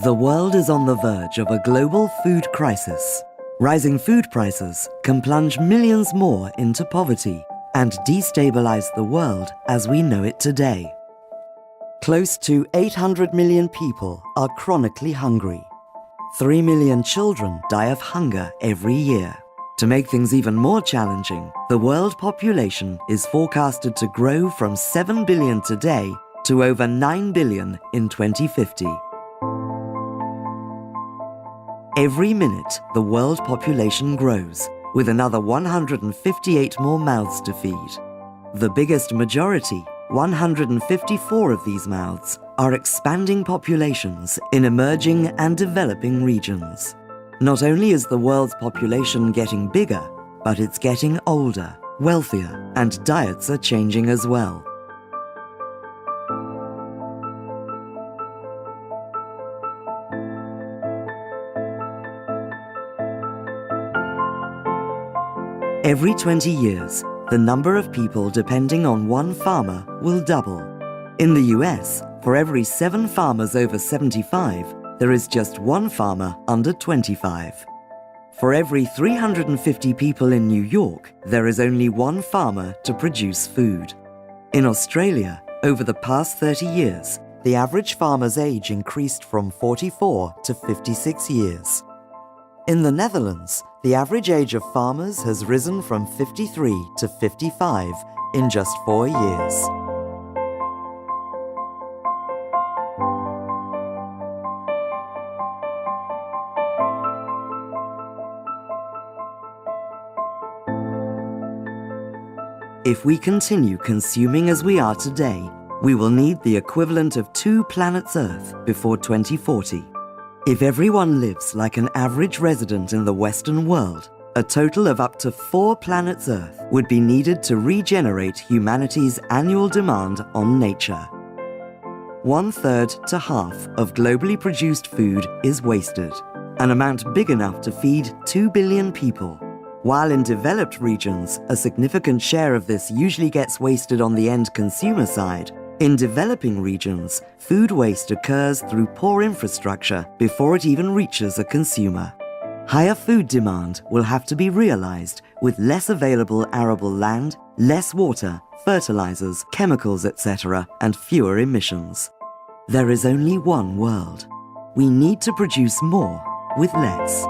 The world is on the verge of a global food crisis. Rising food prices can plunge millions more into poverty and destabilize the world as we know it today. Close to 800 million people are chronically hungry. 3 million children die of hunger every year. To make things even more challenging, the world population is forecasted to grow from 7 billion today to over 9 billion in 2050. Every minute, the world population grows, with another 158 more mouths to feed. The biggest majority, 154 of these mouths, are expanding populations in emerging and developing regions. Not only is the world's population getting bigger, but it's getting older, wealthier, and diets are changing as well. Every 20 years, the number of people depending on one farmer will double. In the US, for every 7 farmers over 75, there is just 1 farmer under 25. For every 350 people in New York, there is only 1 farmer to produce food. In Australia, over the past 30 years, the average farmer's age increased from 44 to 56 years. In the Netherlands, the average age of farmers has risen from 53 to 55 in just 4 years. If we continue consuming as we are today, we will need the equivalent of 2 planets Earth before 2040. If everyone lives like an average resident in the Western world, a total of up to 4 planets Earth would be needed to regenerate humanity's annual demand on nature. 1/3 to half of globally produced food is wasted, an amount big enough to feed 2 billion people. While in developed regions, a significant share of this usually gets wasted on the end consumer side, in developing regions, food waste occurs through poor infrastructure before it even reaches a consumer. Higher food demand will have to be realized with less available arable land, less water, fertilizers, chemicals, etc., and fewer emissions. There is only one world. We need to produce more with less.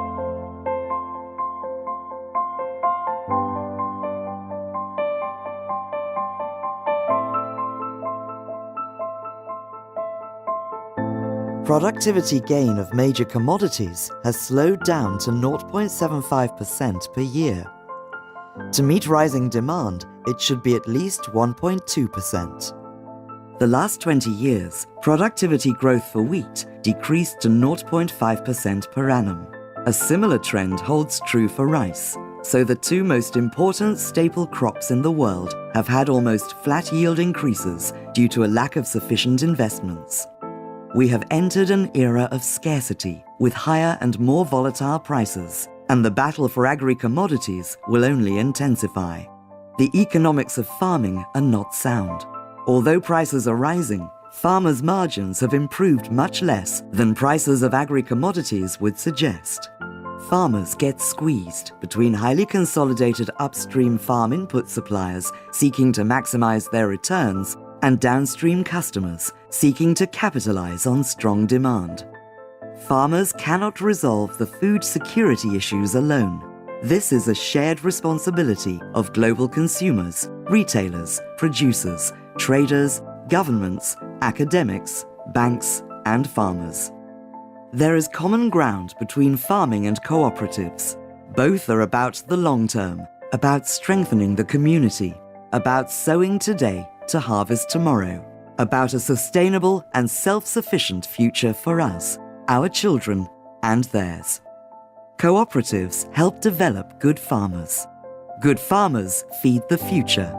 Productivity gain of major commodities has slowed down to 0.75% per year. To meet rising demand, it should be at least 1.2%. The last 20 years, productivity growth for wheat decreased to 0.5% per annum. A similar trend holds true for rice, so the 2 most important staple crops in the world have had almost flat yield increases due to a lack of sufficient investments. We have entered an era of scarcity with higher and more volatile prices, and the battle for agri-commodities will only intensify. The economics of farming are not sound. Although prices are rising, farmers' margins have improved much less than prices of agri-commodities would suggest. Farmers get squeezed between highly consolidated upstream farm input suppliers seeking to maximize their returns and downstream customers seeking to capitalize on strong demand. Farmers cannot resolve the food security issues alone. This is a shared responsibility of global consumers, retailers, producers, traders, governments, academics, banks, and farmers. There is common ground between farming and cooperatives. Both are about the long term, about strengthening the community, about sowing today to harvest tomorrow, about a sustainable and self-sufficient future for us, our children, and theirs. Cooperatives help develop good farmers. Good farmers feed the future.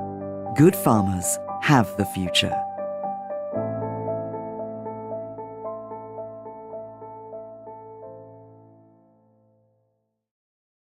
Good farmers have the future.